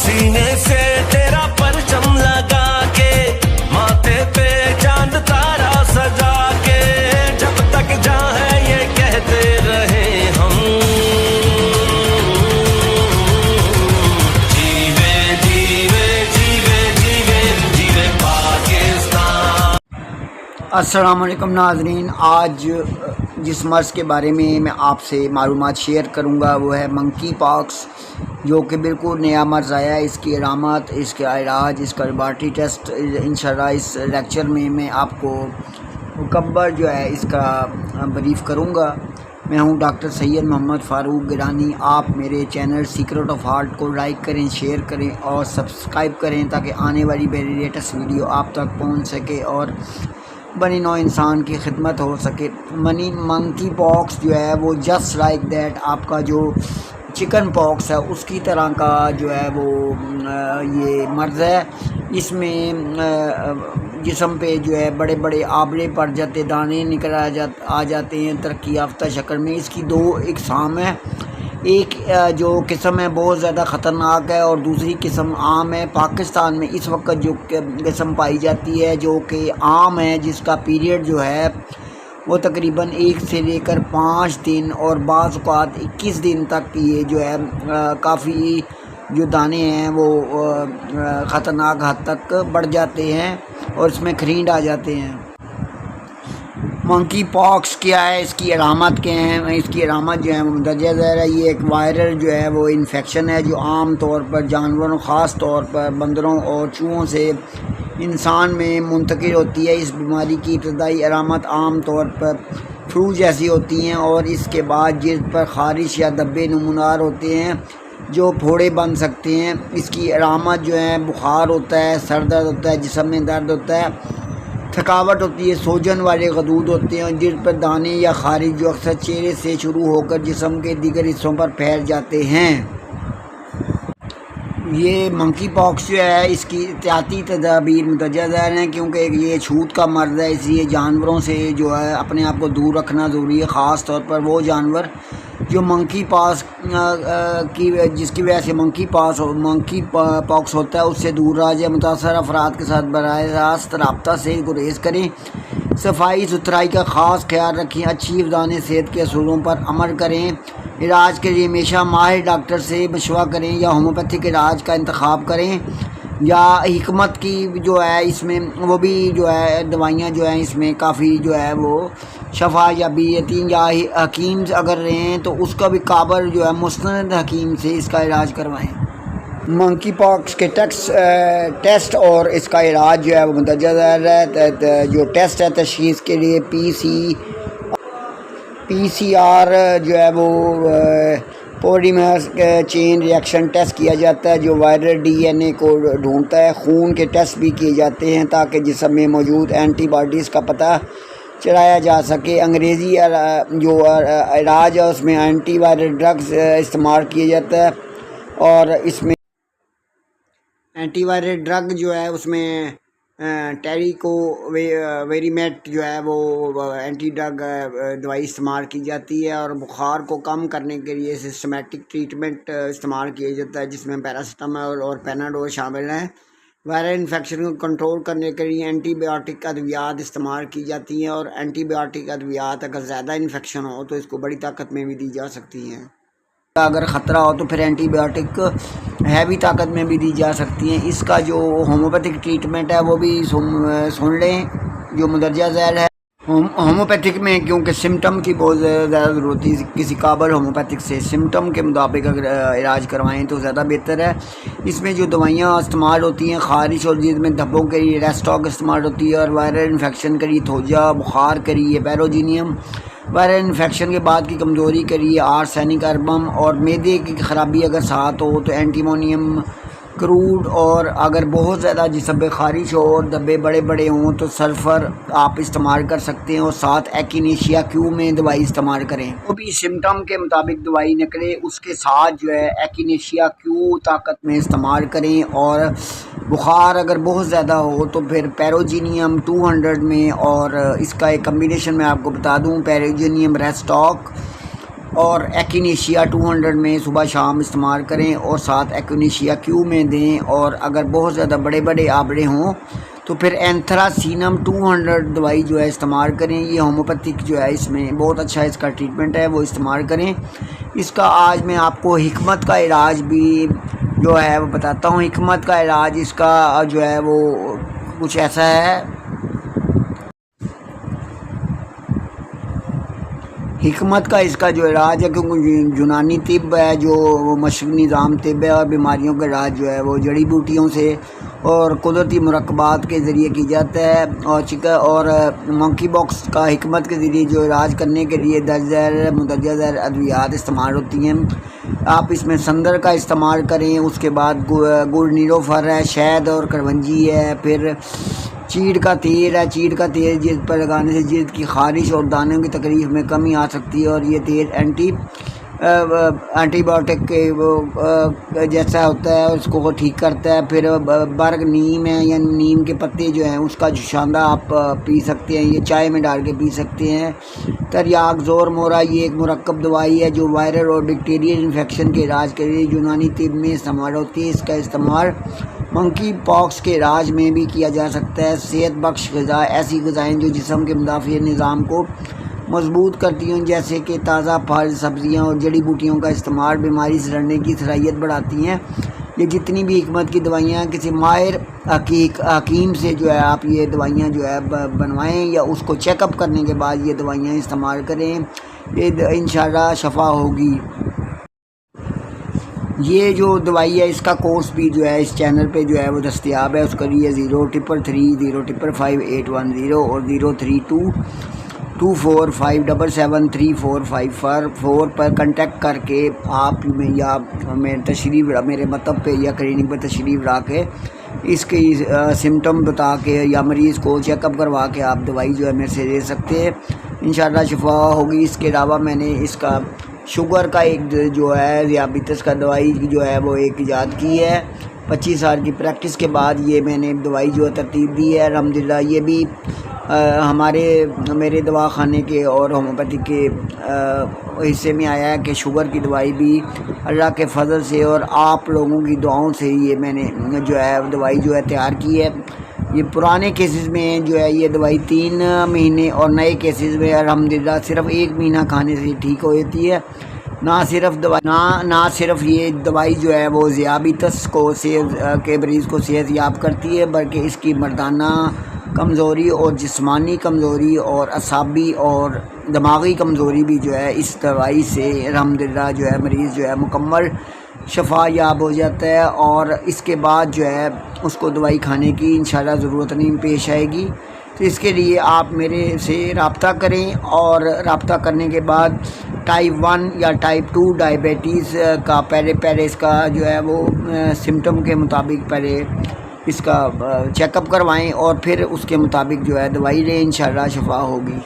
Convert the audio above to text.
सीने से तेरा परचम लगा के माथे पे चांद तारा सजा के जब तक जाए ये कहते रहे हम जीवे जीवे जीवे जीवे जीवे पाकिस्तान। अस्सलाम वालेकुम नाज़रीन, आज जिस मर्ज़ के बारे में मैं आपसे मालूमात शेयर करूंगा वो है मंकी पॉक्स, जो कि बिल्कुल नया मर्ज़ आया है। इसकी अलामत, इसका इलाज, इसका लेबॉरेटरी टेस्ट इंशाअल्लाह इस लेक्चर में मैं आपको मुकम्मल जो है इसका ब्रीफ़ करूंगा। मैं हूं डॉक्टर सैयद मोहम्मद फ़ारूक गिलानी। आप मेरे चैनल सीक्रेट ऑफ हार्ट को लाइक करें, शेयर करें और सब्सक्राइब करें ताकि आने वाली मेरी लेटेस्ट वीडियो आप तक पहुंच सके और बनी नौ इंसान की खिदमत हो सके। मंकी पॉक्स जो है वो जस्ट लाइक दैट आपका जो चिकन पॉक्स है उसकी तरह का जो है वो ये मर्ज़ है। इसमें जिस्म पे जो है बड़े बड़े आबले पड़ जाते, दाने निकल आ जाते हैं तरक्की याफ्ता शक्ल में। इसकी दो इकसाम है, एक जो किस्म है बहुत ज़्यादा ख़तरनाक है और दूसरी किस्म आम है। पाकिस्तान में इस वक्त जो किस्म पाई जाती है जो कि आम है, जिसका पीरियड जो है वो तकरीबन 1 से लेकर 5 दिन और बाज़ औक़ात 21 दिन तक ये जो है काफ़ी जो दाने हैं वो ख़तरनाक हद तक बढ़ जाते हैं और इसमें खरींड आ जाते हैं। मंकी पॉक्स क्या है, इसकी अलामत क्या हैं? इसकी अलामत जो है मुंदरजा ज़ैर है। ये एक वायरल जो है वो इन्फेक्शन है जो आम तौर पर जानवरों, ख़ास तौर पर बंदरों और चूहों से इंसान में मुंतकिल होती है। इस बीमारी की इब्तदाई अलामत आम तौर पर फ्लू जैसी होती हैं और इसके बाद जिल्द पर ख़ारिश या धब्बे नमूनार होते हैं जो फोड़े बन सकते हैं। इसकी अलामत जो है बुखार होता है, सर दर्द होता है, जिस्म में दर्द होता है, थकावट होती है, सोजन वाले गदूद होते हैं और जिल्द पर दाने या ख़ारिश जो अक्सर चेहरे से शुरू होकर जिस्म के दीगर हिस्सों पर फैल जाते हैं। ये मंकी पॉक्स जो है इसकी एहतियाती तदाबीर मुंदरजा ज़ैर हैं क्योंकि ये छूत का मर्ज़ है, इसलिए जानवरों से जो है अपने आप को दूर रखना ज़रूरी है। ख़ास तौर पर वो जानवर जो मंकी जिसकी वजह से मंकी पॉक्स होता है उससे दूर रहा जाए। मुतासर अफराद के साथ बराह रास्त रब्ता से गुरेज करें, सफाई सुथराई का ख़ास ख्याल रखें, अच्छी हिफ़्ज़ान सेहत के असूलों पर अमल करें। इलाज के लिए हमेशा माहिर डॉक्टर से मशवरा करें या होम्योपैथिक इलाज का इंतखाब करें या हिकमत की जो है इसमें वो भी जो है दवाइयाँ जो हैं इसमें काफ़ी जो है वो शफा या यतीम या हकीम अगर रहें तो उसका भी काबर जो है मुस्तनद हकीम से इसका इलाज करवाएं। मंकी पॉक्स के टेस्ट और इसका इलाज जो है वो मुंदरजा ज़ैर है। जो टेस्ट है तशख़ीस के लिए PCR जो है वो पॉलीमर चेन रिएक्शन टेस्ट किया जाता है जो वायरल DNA को ढूंढता है। खून के टेस्ट भी किए जाते हैं ताकि जिस्म में मौजूद एंटीबॉडीज़ का पता चलाया जा सके। अंग्रेज़ी जो इलाज है उसमें एंटीवायरल ड्रग्स इस्तेमाल किया जाता है और इसमें एंटीवायरल ड्रग जो है उसमें वेरीमेट जो है वो एंटी ड्रग दवाई इस्तेमाल की जाती है और बुखार को कम करने के लिए सिस्टमेटिक ट्रीटमेंट इस्तेमाल किया जाता है जिसमें पैरासिटामोल और पेनाडोल शामिल हैं। वायरल इन्फेक्शन को कंट्रोल करने के लिए एंटीबायोटिक अद्वियात इस्तेमाल की जाती हैं और एंटीबायोटिक अद्वियात अगर ज़्यादा इन्फेक्शन हो तो इसको बड़ी ताकत में भी दी जा सकती हैं। अगर ख़तरा हो तो फिर एंटीबायोटिक हैवी ताकत में भी दी जा सकती हैं। इसका जो होम्योपैथिक ट्रीटमेंट है वो भी सुन लें जो मुंदरजा ज़ैर है। होम्योपैथिक में क्योंकि सिम्टम की बहुत ज़्यादा ज़रूरत है, किसी काबल होम्योपैथिक से सिम्टम के मुताबिक अगर इलाज करवाएं तो ज़्यादा बेहतर है। इसमें जो दवाइयाँ इस्तेमाल होती हैं ख़ारिश और जिल्द में धब्बों के लिए रेस्टॉक इस्तेमाल होती है और वायरल इन्फेक्शन के लिए थोजा, बुखार के लिए पैरोजीनियम, वायरल इन्फेक्शन के बाद की कमज़ोरी के लिए आर्सेनिक अर्बम और मैदे की ख़राबी अगर साथ हो तो एंटीमोनियम क्रूड, और अगर बहुत ज़्यादा जिस्म पे ख़ारिश हो और धब्बे बड़े बड़े हों तो सल्फ़र आप इस्तेमाल कर सकते हैं और साथ एकिनेशिया क्यू में दवाई इस्तेमाल करें। वो भी सिम्टम के मुताबिक दवाई निकले उसके साथ जो है एकिनेशिया क्यू ताकत में इस्तेमाल करें। और बुखार अगर बहुत ज़्यादा हो तो फिर पैरोजीनियम 200 में, और इसका एक कम्बिनेशन मैं आपको बता दूं, पैरोजीनियम रेस्टॉक اور ایکینیشیا 200 میں صبح شام استعمال کریں اور ساتھ ایکینیشیا کیو میں دیں، اور اگر بہت زیادہ بڑے بڑے آبڑے ہوں تو پھر اینتھراسینم 200 دوائی جو ہے استعمال کریں۔ یہ ہومیوپیتھک جو ہے اس میں بہت اچھا اس کا ٹریٹمنٹ ہے، وہ استعمال کریں۔ اس کا آج میں آپ کو حکمت کا علاج بھی جو ہے وہ بتاتا ہوں۔ حکمت کا علاج اس کا جو ہے وہ کچھ ایسا ہے۔ حکمت کا اس کا جو علاج ہے، کیونکہ یونانی طب ہے جو مشرق نظام طب ہے، اور بیماریوں کا علاج جو ہے وہ جڑی بوٹیوں سے اور قدرتی مرکبات کے ذریعے کی جاتا ہے، اور منکی باکس کا حکمت کے ذریعے جو علاج کرنے کے لیے درج ذیل مندرجہ ذیل ادویات استعمال ہوتی ہیں۔ آپ اس میں سندر کا استعمال کریں، اس کے بعد گڑ نیلوفر ہے، شہد اور کلونجی ہے، پھر چیڑ کا تیل ہے۔ چیڑ کا تیل جلد پر لگانے سے جلد کی خارش اور دانوں کی تکلیف میں کمی آ سکتی ہے، اور یہ تیل اینٹی بایوٹک کے جیسا ہوتا ہے، اس کو ٹھیک کرتا ہے۔ پھر برگ نیم ہے، یا نیم کے پتے جو ہیں اس کا جوشاندہ آپ پی سکتے ہیں، یہ چائے میں ڈال کے پی سکتے ہیں۔ تریاک زور مورا یہ ایک مرکب دوائی ہے جو وائرل اور بیکٹیریل انفیکشن کے علاج کے لیے یونانی طب میں استعمال ہوتی ہے۔ اس کا استعمال منکی پاکس کے علاج میں بھی کیا جا سکتا ہے۔ صحت بخش غذا ایسی غذائیں جو جسم کے مدافع نظام کو مضبوط کرتی ہیں، جیسے کہ تازہ پھل، سبزیاں اور جڑی بوٹیوں کا استعمال بیماری سے لڑنے کی صلاحیت بڑھاتی ہیں۔ یہ جتنی بھی حکمت کی دوائیاں ہیں، کسی ماہر حکیم سے جو ہے آپ یہ دوائیاں جو ہے بنوائیں، یا اس کو چیک اپ کرنے کے بعد یہ دوائیاں استعمال کریں، یہ انشاءاللہ شفا ہوگی۔ یہ جو دوائی ہے اس کا کورس بھی جو ہے اس چینل پہ جو ہے وہ دستیاب ہے۔ اس کے لیے 0333058810 اور 0322477345 پر کنٹیکٹ کر کے آپ یا میرے مطب پہ یا کلینک پہ تشریف لا کے اس کی سمٹم بتا کے یا مریض کو چیک اپ کروا کے آپ دوائی جو ہے میرے سے لے سکتے ہیں، انشاءاللہ شفا ہوگی۔ اس کے علاوہ میں نے اس کا شوگر کا ایک جو ہے ذیابیطس کا دوائی جو ہے وہ ایک ایجاد کی ہے۔ 25 سال کی پریکٹس کے بعد یہ میں نے دوائی جو ہے ترتیب دی ہے، الحمدللہ۔ یہ بھی میرے دواخانے کے اور ہومیوپیتھی کے حصے میں آیا ہے کہ شوگر کی دوائی بھی اللہ کے فضل سے اور آپ لوگوں کی دعاؤں سے یہ میں نے جو ہے دوائی جو ہے تیار کی ہے۔ یہ پرانے کیسز میں جو ہے یہ دوائی 3 مہینے، اور نئے کیسز میں الحمدللہ صرف 1 مہینہ کھانے سے ٹھیک ہو جاتی ہے۔ نہ صرف یہ دوائی جو ہے وہ ذیابیطس کو کے مریض کو صحت یاب کرتی ہے، بلکہ اس کی مردانہ کمزوری اور جسمانی کمزوری اور اعصابی اور دماغی کمزوری بھی جو ہے اس دوائی سے الحمدللہ جو ہے مریض جو ہے مکمل شفا یاب ہو جاتا ہے، اور اس کے بعد جو ہے اس کو دوائی کھانے کی انشاءاللہ ضرورت نہیں پیش آئے گی۔ تو اس کے لیے آپ میرے سے رابطہ کریں، اور رابطہ کرنے کے بعد ٹائپ 1 یا ٹائپ 2 ڈائبٹیز کا پہلے اس کا جو ہے وہ سمٹم کے مطابق پہلے اس کا چیک اپ کروائیں، اور پھر اس کے مطابق جو ہے دوائی لیں، انشاءاللہ شفا ہوگی۔